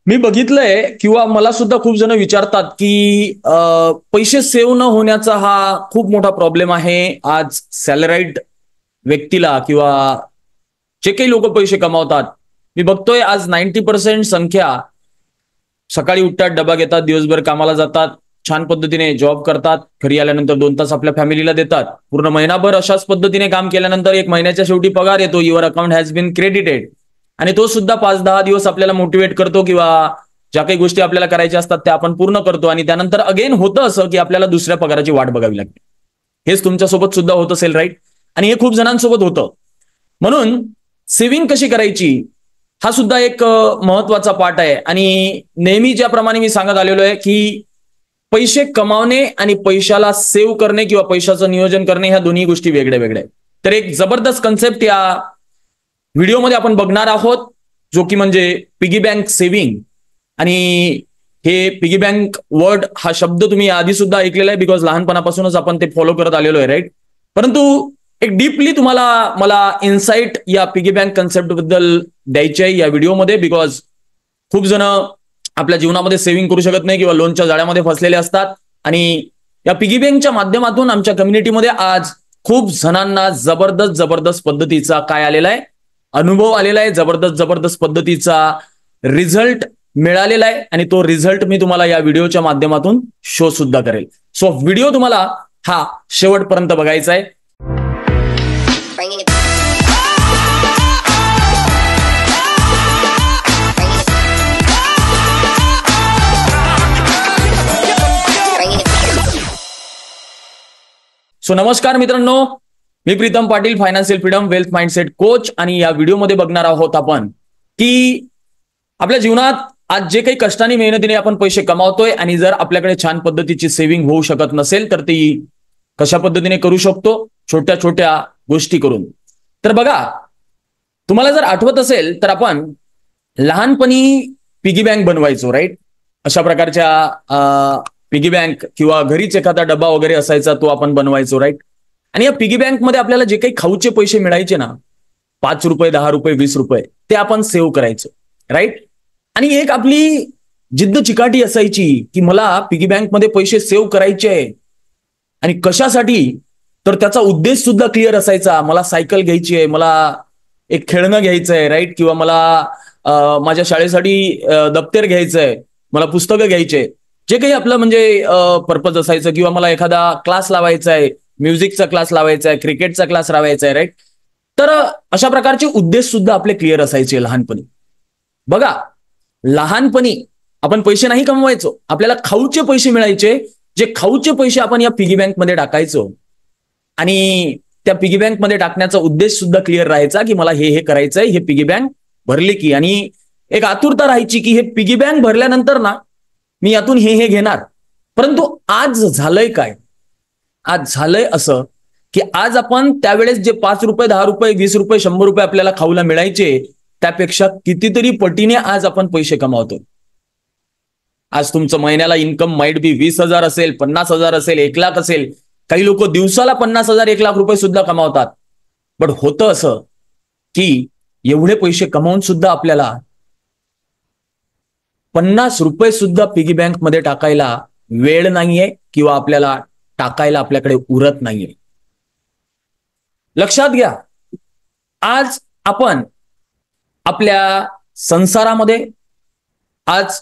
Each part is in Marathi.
मी बघितलंय किंवा मला सुद्धा खूप जण विचारतात की पैसे सेव्ह न होण्याचा हा खूप मोठा प्रॉब्लेम आहे आज सॅलराईड व्यक्तीला किंवा जे काही लोक पैसे कमावतात. मी बघतोय आज 90% संख्या सकाळी उठतात, डबा घेतात, दिवसभर कामाला जातात, छान पद्धतीने जॉब करतात, घरी आल्यानंतर 2 तास आपल्या फॅमिलीला देतात. पूर्ण महिनाभर अशाच पद्धतीने काम केल्यानंतर एक महिन्याच्या शेवटी पगार येतो, your account has been credited. आणि तो सुद्धा 5-10 दिवस आपल्याला मोटिवेट करतो किंवा ज्या काही गोष्टी आपल्याला करायच्या असतात त्या आपण पूर्ण करतो आणि त्यानंतर अगेन होतं असं की आपल्याला दुसऱ्या पगाराची वाट बघावी लागते. हेच तुमच्यासोबत सुद्धा होत असेल, राईट? आणि हे खूप जणांसोबत होतं. म्हणून सेव्हिंग कशी करायची हा सुद्धा एक महत्वाचा पार्ट आहे. आणि नेहमी ज्याप्रमाणे मी सांगत आलेलो आहे की पैसे कमावणे आणि पैशाला सेव्ह करणे किंवा पैशाचं नियोजन करणे ह्या दोन्ही गोष्टी वेगळ्या वेगळ्या आहेत. तर एक जबरदस्त कन्सेप्ट या व्हिडिओमध्ये आपण बघणार आहोत, जो की म्हणजे पिगी बँक सेव्हिंग. आणि हे पिगी बँक वर्ड हा शब्द तुम्ही आधी सुद्धा ऐकलेला आहे, बिकॉज लहानपणापासूनच आपण ते फॉलो करत आलेलो आहे, राईट? परंतु एक डीपली तुम्हाला मला इन्साइट या पिगी बँक कन्सेप्ट बद्दल द्यायची आहे या व्हिडिओमध्ये, बिकॉज खूप जण आपल्या जीवनामध्ये सेव्हिंग करू शकत नाही किंवा लोनच्या जाळ्यामध्ये फसलेले असतात. आणि या पिगी बँकच्या माध्यमातून आमच्या कम्युनिटीमध्ये आज खूप जणांना जबरदस्त पद्धतीचा काय आलेला आहे, अनुभव आलेला आहे, जबरदस्त पद्धतीचा रिझल्ट मिळालेला आहे. आणि तो रिझल्ट मी तुम्हाला या व्हिडिओच्या माध्यमातून शो सुद्धा करेल. सो व्हिडिओ तुम्हाला हा शेवटपर्यंत बघायचा आहे. सो नमस्कार मित्रांनो, मी Pritam Patil, financial freedom wealth mindset coach. आणि या व्हिडिओमध्ये बघणार आहोत आपण की आपल्या जीवनात आज जे काही कष्टाने मेहनतीने आपण पैसे कमावतोय आणि जर आपल्याकडे छान पद्धतीची सेव्हिंग होऊ शकत नसेल तर ती कशा पद्धतीने करू शकतो, छोट्या छोट्या गोष्टी करून. तर बघा, तुम्हाला जर आठवत असेल तर आपण लहानपणी पिगी बँक बनवायचो, राईट? अशा प्रकारच्या पिगी बँक किंवा घरीच एखादा डबा वगैरे असायचा, तो आपण बनवायचो, राईट? आणि या पिगी बँक मध्ये आपल्याला जे काही खाऊचे पैसे मिळायचे ना, 5 रुपये, 10 रुपये, 20 रुपये, ते आपण सेव्ह करायचो, राईट? आणि एक आपली जिद्द चिकाटी असायची की मला पिगी बँक मध्ये पैसे सेव्ह करायचे आहे. आणि कशासाठी? तर त्याचा उद्देश सुद्धा क्लिअर असायचा. मला सायकल घ्यायची आहे, मला एक खेळणं घ्यायचं आहे, राईट? किंवा मला माझ्या शाळेसाठी दप्तर घ्यायचं आहे, मला पुस्तकं घ्यायचे, जे काही आपलं म्हणजे पर्पज असायचं. किंवा मला एखादा क्लास लावायचा आहे, म्युझिकचा क्लास लावायचा आहे, क्रिकेटचा क्लास लावायचा आहे, राईट? तर अशा प्रकारचे उद्देश सुद्धा आपले क्लिअर असायचे लहानपणी. बघा, लहानपणी आपण पैसे नाही कमवायचो, आपल्याला खाऊचे पैसे मिळायचे. जे खाऊचे पैसे आपण या पिगी बँक मध्ये टाकायचो आणि त्या पिगी बँक मध्ये टाकण्याचा उद्देश सुद्धा क्लिअर राहायचा की मला हे करायचंय, हे पिगी बँक भरली की. आणि एक आतुरता राहायची की हे पिगी बँक भरल्यानंतर ना मी यातून हे घेणार. परंतु आज झालंय काय? आज झालंय असं की आज आपण त्यावेळेस जे 5 रुपये, 10 रुपये, 20 रुपये, 100 रुपये आपल्याला खाऊला मिळायचे त्यापेक्षा कितीतरी पटीने आज आपण पैसे कमावतो. आज तुमचं महिन्याला इन्कम माइट बी 20,000 असेल, 50,000 असेल, 1 लाख असेल. काही लोक दिवसाला 50,000, 1 लाख रुपये सुद्धा कमावतात. बट होतं असं की एवढे पैसे कमावून सुद्धा आपल्याला 50 रुपये सुद्धा पिगी बँक मध्ये टाकायला वेळ नाहीये किंवा आपल्याला टाकायला आपल्याकडे उरत नाहीये. लक्षात घ्या, आज आपण आपल्या संसारामध्ये आज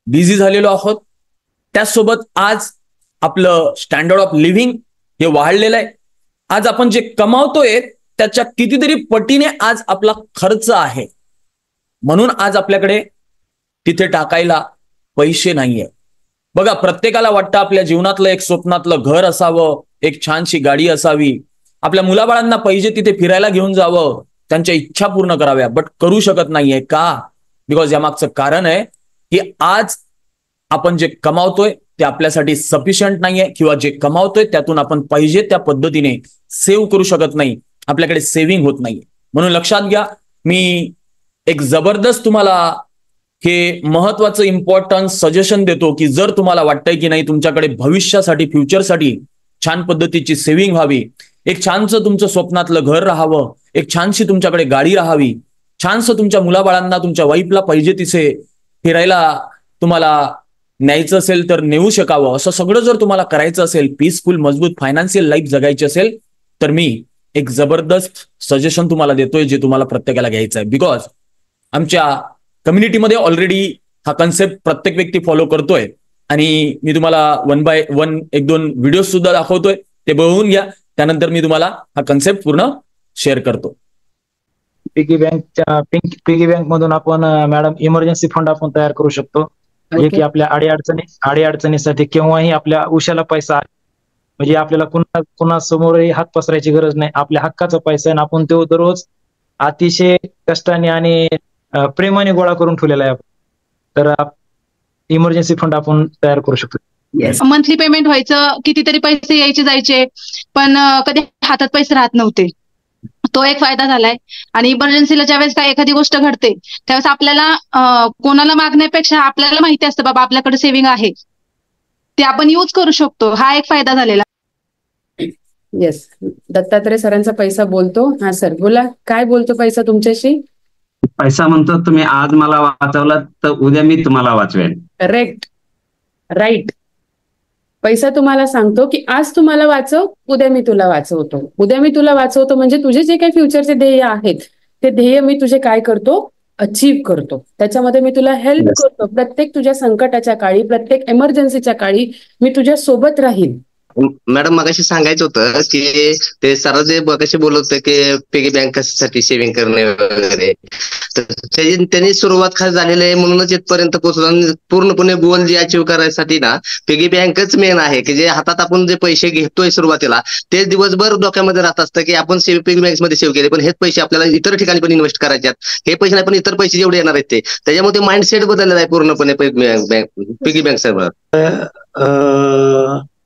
बिझी झालेलो आहोत. त्याचसोबत आज आपलं स्टँडर्ड ऑफ लिव्हिंग हे वाढलेलं आहे. आज आपण जे कमावतोय त्याच्या कितीतरी पटीने आज आपला खर्च आहे. म्हणून आज आपल्याकडे तिथे टाकायला पैसे नाहीये. बघा, प्रत्येकाला वाटतं आपल्या जीवनातलं एक स्वप्नातलं घर असावं, एक छानशी गाडी असावी, आपल्या मुलाबाळांना पाहिजे तिथे फिरायला घेऊन जावं, त्यांच्या इच्छा पूर्ण कराव्या. बट करू शकत नाहीये का? बिकॉज यामागचं कारण आहे की आज आपण जे कमावतोय ते आपल्यासाठी सफिशियंट नाहीये किंवा जे कमावतोय त्यातून आपण पाहिजे त्या पद्धतीने सेव्ह करू शकत नाही, आपल्याकडे सेव्हिंग होत नाही. म्हणून लक्षात घ्या, मी एक जबरदस्त तुम्हाला हे महत्वाचं इम्पॉर्टंट सजेशन देतो की जर तुम्हाला वाटतंय की नाही तुमच्याकडे भविष्यासाठी, फ्युचरसाठी छान पद्धतीची सेव्हिंग व्हावी, एक छानसं तुमचं स्वप्नातलं घर राहावं, एक छानशी तुमच्याकडे गाडी राहावी, छानसं तुमच्या मुलाबाळांना, तुमच्या वाईफला पाहिजे तिथे फिरायला तुम्हाला न्यायचं असेल तर नेऊ शकावं, असं सगळं जर तुम्हाला करायचं असेल, पीसफुल मजबूत फायनान्शियल लाईफ जगायची असेल, तर मी एक जबरदस्त सजेशन तुम्हाला देतोय जे तुम्हाला प्रत्येकाला घ्यायचं आहे. बिकॉज आमच्या कम्युनिटीमध्ये ऑलरेडी हा कन्सेप्ट प्रत्येक व्यक्ती फॉलो करतोय आणि मी तुम्हाला 1 by 1 1-2 व्हिडिओ सुद्धा दाखवतोय, ते बघून घ्या. त्यानंतर मी तुम्हाला हा कन्सेप्ट पूर्ण शेअर करतो. पिगी बँक मधून आपण मॅडम इमर्जन्सी फंड आपण तयार करू शकतो, जे की आपल्या अडीअडचणीसाठी केव्हाही आपल्या उशाला पैसा, म्हणजे आपल्याला पुन्हा समोरही हात पसरायची गरज नाही. आपल्या हक्काचा पैसा आहे, आपण तो दररोज अतिशय कष्टाने आणि प्रेमाने गोळा करून ठेवलेला आहे. तर इमर्जन्सी फंड आपण तयार करू शकतो. मंथली पेमेंट व्हायचं, कितीतरी पैसे यायचे जायचे, पण कधी हातात पैसे राहत नव्हते. तो एक फायदा झालाय. आणि इमर्जन्सीला ज्यावेळेस काय एखादी गोष्ट घडते त्यावेळेस आपल्याला कोणाला मागण्यापेक्षा आपल्याला माहिती असतं बाबा आपल्याकडे सेव्हिंग आहे, ते आपण यूज करू शकतो. हा एक फायदा झालेला. येस, दत्तात्रय सरांचा पैसा बोलतो. हा सर बोला, काय बोलतो पैसा तुमच्याशी? पैसा म्हणतो तुम्ही आज मला वाचवलं तर उद्या मी तुम्हाला वाचवेल. Correct, right. पैसा तुम्हाला सांगतो की आज तुम्हाला वाचव, उद्या मी तुला वाचवतो. उद्या मी तुला वाचवतो म्हणजे तुझे जे काही फ्युचरचे ध्येय आहेत ते ध्येय मी तुझे काय करतो, अचीव्ह करतो. त्याच्यामध्ये मी तुला हेल्प करतो. प्रत्येक तुझ्या संकटाच्या काळी, प्रत्येक इमर्जन्सीच्या काळी मी तुझ्या सोबत राहील. मॅडम मगाशी सांगायचं होतं की ते सर जे कसे बोलत होते की पिगी बँक कशासाठी सेव्हिंग करणे वगैरे, तर त्यांनी सुरुवात खास झालेली आहे म्हणूनच इथपर्यंत पोहोचलं. पूर्णपणे गोल जे अचीव्ह करायसाठी ना पिगी बँकच मेन आहे, की जे हातात आपण जे पैसे घेतोय सुरुवातीला ते दिवसभर डोक्यामध्ये राहत असतं की आपण पिगी बँक मध्ये सेव्ह केले, पण हेच पैसे आपल्याला इतर ठिकाणी पण इन्व्हेस्ट करायचे आहेत. हे पैसे नाही पण इतर पैसे जेवढे येणार आहेत ते, त्याच्यामध्ये माइंडसेट बदललेला आहे पूर्णपणे पिगी बँक सर्व.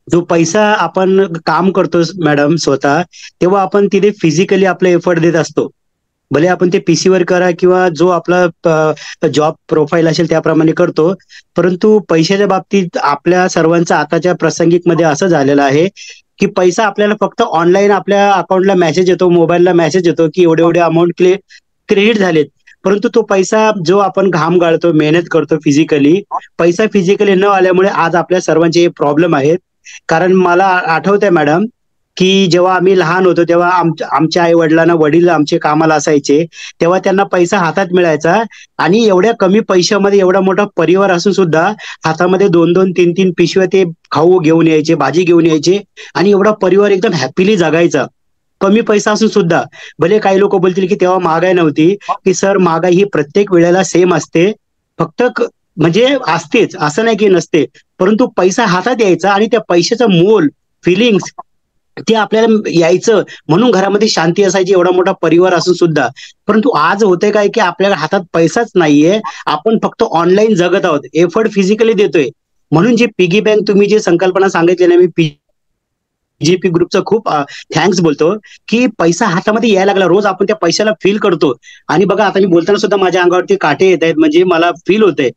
जो पैसा आपण काम करतो मॅडम स्वतः, तेव्हा आपण तिथे फिजिकली आपले एफर्ट देत असतो. भले आपण ते पीसीवर करा किंवा जो आपला जॉब प्रोफाईल असेल त्याप्रमाणे करतो, परंतु पैशाच्या बाबतीत आपल्या सर्वांचा आताच्या प्रसंगिक मध्ये असं झालेलं आहे की पैसा आपल्याला फक्त ऑनलाईन आपल्या अकाउंटला मेसेज येतो, मोबाईलला मेसेज येतो की एवढे एवढे अमाऊंट क्रेडिट झालेत. परंतु तो पैसा जो आपण घाम गाळतो, मेहनत करतो फिजिकली, पैसा फिजिकली न आल्यामुळे आज आपल्या सर्वांचे हे प्रॉब्लेम आहेत. कारण मला आठवतंय मॅडम की जेव्हा आम्ही लहान होतो तेव्हा आमच्या आई वडिलांना, वडील आमचे कामाला असायचे तेव्हा त्यांना पैसा हातात मिळायचा आणि एवढ्या कमी पैशामध्ये एवढा मोठा परिवार असून सुद्धा हातामध्ये 2-2, 3-3 पिशव्या ते खाऊ घेऊन यायचे, भाजी घेऊन यायचे आणि एवढा परिवार एकदम हॅपीली जगायचा. कमी पैसा असून सुद्धा. भले काही लोक बोलतील की तेव्हा महागाई नव्हती, की सर महागाई ही प्रत्येक वेळेला सेम असते, फक्त म्हणजे असतेच असं नाही की नसते, परंतु पैसा हातात यायचा आणि त्या पैशाचं मोल, फिलिंग्स ते आपल्याला यायचं म्हणून घरामध्ये शांती असायची, एवढा मोठा परिवार असून सुद्धा. परंतु आज होतंय काय की आपल्या हातात पैसाच नाहीये, आपण फक्त ऑनलाईन जगत आहोत, एफर्ट फिजिकली देतोय. म्हणून जे पिगी बँक तुम्ही जे संकल्पना सांगितली ना, मी पीजीपी ग्रुपचं खूप थँक्स बोलतो की पैसा हातामध्ये यायला लागला, रोज आपण त्या पैशाला फील करतो. आणि बघा आता मी बोलताना सुद्धा माझ्या अंगावरती काटे येत आहेत, म्हणजे मला फील होतंय.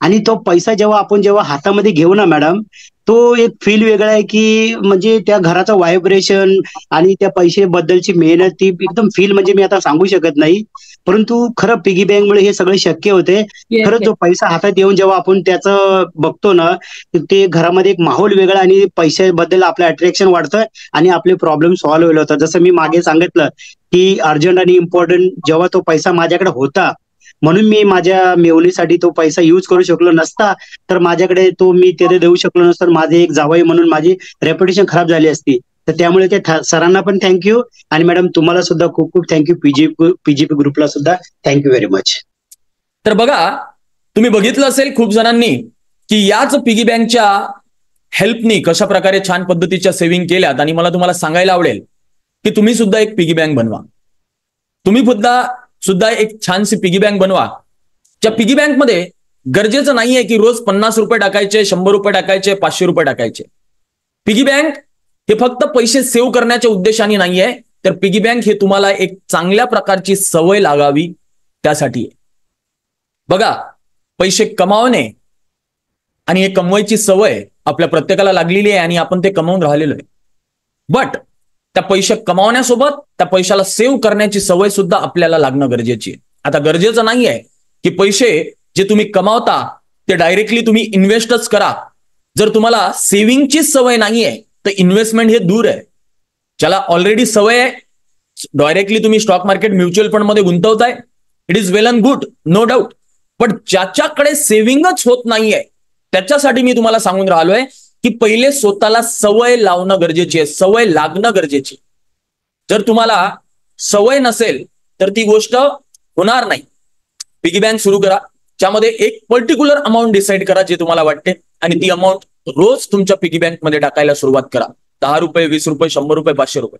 आणि तो पैसा जेव्हा हातामध्ये घेऊ ना मॅडम, तो एक फील वेगळा आहे की म्हणजे त्या घराचा व्हायब्रेशन आणि त्या पैशाबद्दलची मेहनत ती एकदम फील म्हणजे मी आता सांगू शकत नाही. परंतु खरं पिगी बँकमुळे हे सगळे शक्य होते. खरंच जो पैसा हातात येऊन जेव्हा आपण त्याचं बघतो ना, ते घरामध्ये एक माहोल वेगळा आणि पैशाबद्दल आपलं अट्रॅक्शन वाढतं आणि आपले प्रॉब्लेम सॉल्व्ह होईल होतात. जसं मी मागे सांगितलं की अर्जंट आणि इम्पॉर्टंट जेव्हा तो पैसा माझ्याकडे होता म्हणून मी माझ्या मेवणीसाठी तो पैसा युज करू शकलो नसता, तर माझ्याकडे तो मी तिथे देऊ शकलो नसतं, माझे एक जावई म्हणून माझी रेप्युटेशन खराब झाली असती. तर त्यामुळे ते सरांना पण थँक्यू आणि मॅडम तुम्हाला सुद्धा खूप खूप थँक्यू, पीजीपी ग्रुपला सुद्धा थँक्यू व्हेरी मच. तर बघा, तुम्ही बघितलं असेल खूप जणांनी की याच पिगी बँकच्या हेल्पनी कशा प्रकारे छान पद्धतीच्या सेव्हिंग केल्यात. आणि मला तुम्हाला सांगायला आवडेल की तुम्ही सुद्धा एक पिगी बँक बनवा. तुम्ही सुद्धा एक छानशी पिगी बँक बनवा. त्या पिगी बँक मध्ये गरजेचं नाहीये की रोज 50 रुपये टाकायचे, 100 रुपये टाकायचे, 500 रुपये टाकायचे. पिगी बँक हे फक्त पैसे सेव्ह करण्याच्या उद्देशाने नाहीये, तर पिगी बँक हे तुम्हाला एक चांगल्या प्रकारची सवय लागावी त्यासाठी आहे. बघा, पैसे कमावणे आणि हे कमवायची सवय आपल्या प्रत्येकाला लागलेली आहे आणि आपण ते कमावून राहिलेलो आहे. बट त्या पैसे कमावण्यासोबत त्या पैशाला सेव्ह करण्याची सवय सुद्धा आपल्याला लागणं गरजेची आहे. आता गरजेचं नाहीये की पैसे जे तुम्ही कमावता ते डायरेक्टली तुम्ही इन्व्हेस्टच करा. जर तुम्हाला सेव्हिंगचीच सवय नाहीये तर इन्व्हेस्टमेंट हे दूर आहे. ज्याला ऑलरेडी सवय आहे डायरेक्टली तुम्ही स्टॉक मार्केट म्युच्युअल फंड मध्ये गुंतवताय, it is well and good, no doubt. पण ज्याच्याकडे सेव्हिंगच होत नाहीये त्याच्यासाठी मी तुम्हाला सांगून राहिलोय की पहिले स्वतःला सवय लावणं गरजेची आहे, सवय लागणं गरजेची. जर तुम्हाला सवय नसेल तर ती गोष्ट होणार नाही. पिगी बँक सुरू करा, ज्यामध्ये एक पर्टिक्युलर अमाऊंट डिसाईड करा जे तुम्हाला वाटते आणि ती अमाऊंट रोज तुमच्या पिगी बँक मध्ये टाकायला सुरुवात करा. 10 रुपये, 20 रुपये, 100 रुपये, 500 रुपये,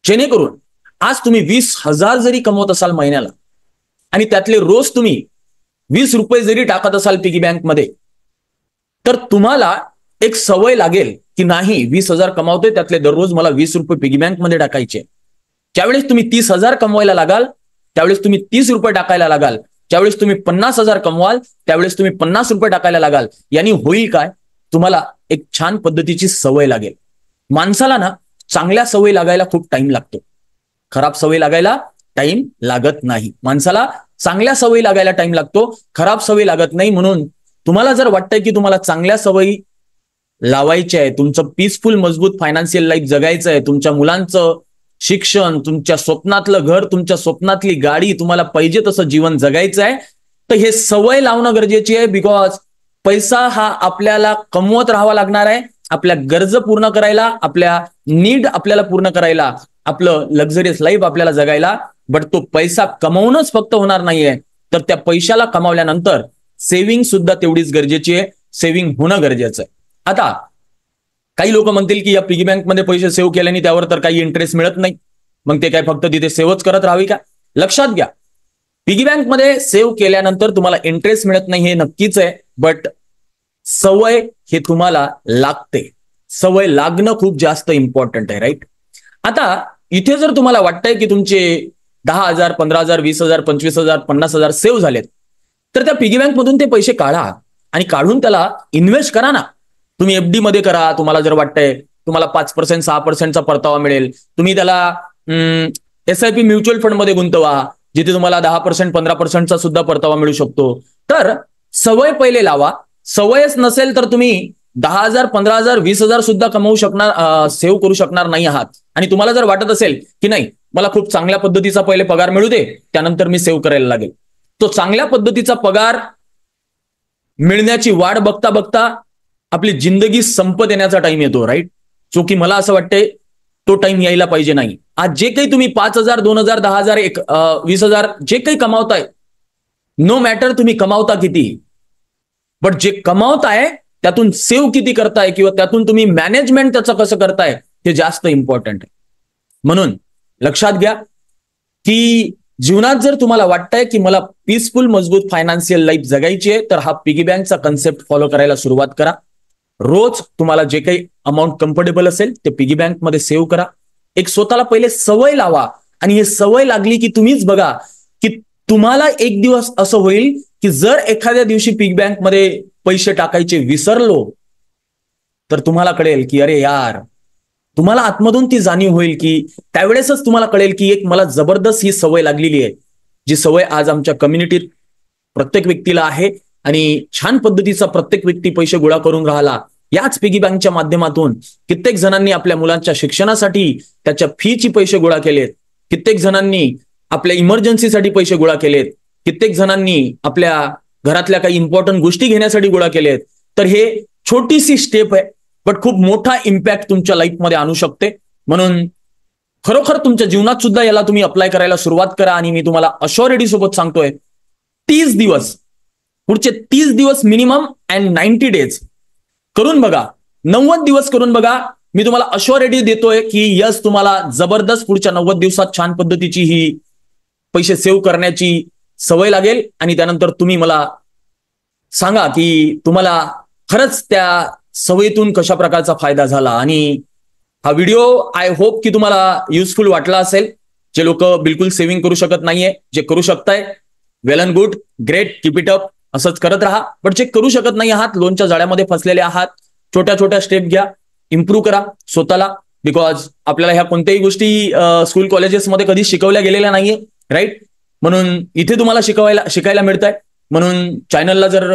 जेणेकरून आज तुम्ही 20,000 जरी कमवत असाल महिन्याला आणि त्यातले रोज तुम्ही 20 रुपये जरी टाकत असाल पिगी बँक मध्ये, तर तुम्हाला एक सवय लागेल की नाही 20,000 कमावतोय त्यातले दररोज मला 20 रुपये पिगी बँक मध्ये टाकायचे. ज्यावेळेस तुम्ही 30,000 कमवायला लागाल त्यावेळेस तुम्ही 30 रुपये टाकायला लागाल. ज्यावेळेस तुम्ही 50,000 कमवाल त्यावेळेस तुम्ही 50 रुपये टाकायला लागाल. यांनी होईल काय, तुम्हाला एक छान पद्धतीची सवय लागेल. माणसाला ना चांगल्या सवयी लागायला खूप टाइम लागतो, खराब सवयी लागायला टाइम लागत नाही. माणसाला चांगल्या सवयी लागायला टाइम लागतो, खराब सवयी लागत नाही. म्हणून तुम्हाला जर वाटतंय की तुम्हाला चांगल्या सवयी लावायच्या आहे, तुमचं पीसफुल मजबूत फायनान्शियल लाईफ जगायचं आहे, तुमच्या मुलांचं शिक्षण, तुमच्या स्वप्नातलं घर, तुमच्या स्वप्नातली गाडी, तुम्हाला पाहिजे तसं जीवन जगायचं आहे, तर हे सवय लावणं गरजेची आहे. बिकॉज पैसा हा आपल्याला कमवत राहावा लागणार आहे, आपल्या गरज पूर्ण करायला, आपल्या नीड आपल्याला पूर्ण करायला, आपलं लक्झरियस लाईफ आपल्याला जगायला. बट तो पैसा कमवणंच फक्त होणार नाहीये, तर त्या पैशाला कमावल्यानंतर सेव्हिंग सुद्धा तेवढीच गरजेची आहे, सेव्हिंग होणं गरजेचं आहे. आता काही लोक म्हणतील की या पिगी बँक मध्ये पैसे सेव्ह केल्याने त्यावर तर काही इंटरेस्ट मिळत नाही, मग ते काय फक्त तिथे सेव्हच करत राहावी का? लक्षात घ्या, पिगी बँक मध्ये सेव्ह केल्यानंतर तुम्हाला इंटरेस्ट मिळत नाही हे नक्कीच आहे, बट सवय हे तुम्हाला लागते. सवय लागणं खूप जास्त इम्पॉर्टंट आहे, राईट? आता इथे जर तुम्हाला वाटतंय की तुमचे 10,000, 15,000, 20,000, 25,000, 50,000 सेव्ह झालेत, तर त्या पिगी बँक मधून ते पैसे काढा आणि काढून त्याला इन्व्हेस्ट करा ना. तुम्ही एफडी मध्ये करा. तुम्हाला जर वाटतंय तुम्हाला 5%, 6%चा परतावा मिळेल, तुम्ही त्याला SIP म्युच्युअल फंड मध्ये गुंतवा, जिथे तुम्हाला 10%, 15%चा सुद्धा परतावा मिळू शकतो. तर सवय पहिले लावा. सवयच नसेल तर तुम्ही 10,000, 15,000, 20,000 सुद्धा कमवू शकणार, सेव्ह करू शकणार नाही आहात. आणि तुम्हाला जर वाटत असेल की नाही मला खूप चांगल्या पद्धतीचा पहिले पगार मिळू दे, त्यानंतर मी सेव्ह करायला लागेल, तो चांगल्या पद्धतीचा पगार मिळण्याची वाट बघता बघता आपली जिंदगी संपत येण्याचा टाइम येतो, राईट? जो की मला असं वाटतंय तो टाइम यायला पाहिजे नाही. आज जे काही तुम्ही 5,000, 2,000, 10,000, 20,000 जे काही कमावताय, नो मॅटर तुम्ही कमावता किती, बट जे कमावताय त्यातून सेव्ह किती करताय किंवा त्यातून तुम्ही मॅनेजमेंट त्याचं कसं करताय हे जास्त इम्पॉर्टंट आहे. म्हणून लक्षात घ्या की जीवनात जर तुम्हाला वाटतंय की मला पीसफुल मजबूत फायनान्शियल लाईफ जगायची आहे, तर हा पिगी बँकचा कन्सेप्ट फॉलो करायला सुरुवात करा. रोज तुम्हाला जे काही अमाऊंट कम्फर्टेबल असेल ते पिगी बँक मध्ये सेव्ह करा. एक स्वतःला पहिले सवय लावा आणि हे सवय लागली की तुम्हीच बघा की तुम्हाला एक दिवस असं होईल की जर एखाद्या दिवशी पिगी बँक मध्ये पैसे टाकायचे विसरलो तर तुम्हाला कळेल की अरे यार, तुम्हाला आतमधून ती जाणीव होईल की त्यावेळेसच तुम्हाला कळेल की एक मला जबरदस्त ही सवय लागलेली आहे, जी सवय आज आमच्या कम्युनिटीत प्रत्येक व्यक्तीला आहे आणि छान पद्धतीचा प्रत्येक व्यक्ती पैसे गोळा करून राहिला. याच पिगी बँकच्या माध्यमातून कित्येक जणांनी आपल्या मुलांच्या शिक्षणासाठी त्याच्या फीची पैसे गोळा केलेत, कित्येक जणांनी आपल्या इमर्जन्सीसाठी पैसे गोळा केलेत, कित्येक जणांनी आपल्या घरातल्या काही इम्पॉर्टंट गोष्टी घेण्यासाठी गोळा केलेत. तर हे छोटीशी स्टेप आहे, बट खूप मोठा इम्पॅक्ट तुमच्या लाईफमध्ये आणू शकते. म्हणून खरोखर तुमच्या जीवनात सुद्धा याला तुम्ही अप्लाय करायला सुरुवात करा. आणि मी तुम्हाला अश्युरिटी सोबत सांगतोय 30 दिवस, पुढचे 30 दिवस मिनिमम अँड 90 डेज करून बघा, 90 दिवस करून बघा. मी तुम्हाला अश्युरिटी देतोय की यस, तुम्हाला जबरदस्त पुढच्या 90 दिवसात छान पद्धतीची ही पैसे सेव्ह करण्याची सवय लागेल. आणि त्यानंतर तुम्ही मला सांगा की तुम्हाला खरंच त्या सवयीतून कशा प्रकारचा फायदा झाला. आणि हा व्हिडिओ आय होप की तुम्हाला युजफुल वाटला असेल. जे लोक बिलकुल सेव्हिंग करू शकत नाहीये, जे करू शकताय, well and good, great, keep it up, असंच करत राहा. बट जे करू शकत नाही आहात, लोनच्या जाळ्यामध्ये फसलेले आहात, छोट्या छोट्या स्टेप घ्या, इम्प्रूव्ह करा स्वतःला. बिकॉज आपल्याला ह्या कोणत्याही गोष्टी स्कूल कॉलेजेसमध्ये कधी शिकवल्या गेलेल्या नाहीये, राईट? म्हणून इथे तुम्हाला शिकायला मिळतंय. म्हणून चॅनलला जर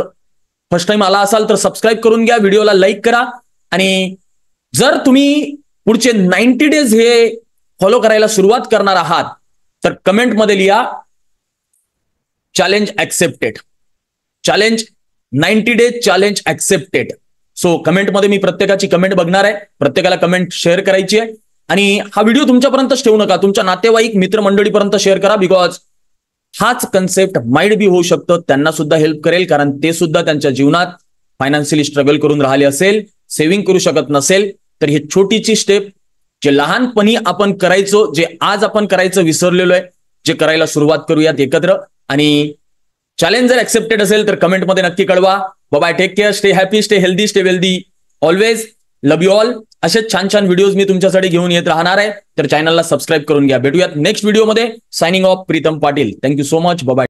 फर्स्ट टाइम आला असाल तर सबस्क्राईब करून घ्या, व्हिडिओला लाईक करा आणि जर तुम्ही पुढचे 90 डेज हे फॉलो करायला सुरुवात करणार आहात तर कमेंटमध्ये लिहा challenge accepted, challenge 90 days challenge accepted. So कमेंटमध्ये मी प्रत्येकाची कमेंट बघणार आहे, प्रत्येकाला कमेंट शेअर करायची आहे आणि हा व्हिडिओ तुमच्यापर्यंतच ठेवू नका, तुमच्या नातेवाईक मित्रमंडळीपर्यंत शेअर करा, बिकॉज हाच कन्सेप्ट माइट बी होऊ शकतं, त्यांना सुद्धा हेल्प करेल, कारण ते सुद्धा त्यांच्या जीवनात फायनान्शियली स्ट्रगल करून राहिले असेल, सेव्हिंग करू शकत नसेल, तर ही छोटीची स्टेप जे लहानपणी आपण करायचो, जे आज आपण करायचं विसरलेलो आहे, जे करायला सुरुवात करूयात एकत्र. आणि चॅलेंज जर ऍक्सेप्टेड असेल तर कमेंटमध्ये नक्की कळवा. Bye, take care, stay happy, stay healthy, stay wealthy, always love you all. असेच छान छान व्हिडिओज मी तुमच्यासाठी घेऊन येत राहणार आहे, तर चॅनलला सबस्क्राईब करून घ्या. भेटूयात नेक्स्ट व्हिडिओमध्ये. Signing off, Pritam Patil. Thank you so much. Bye.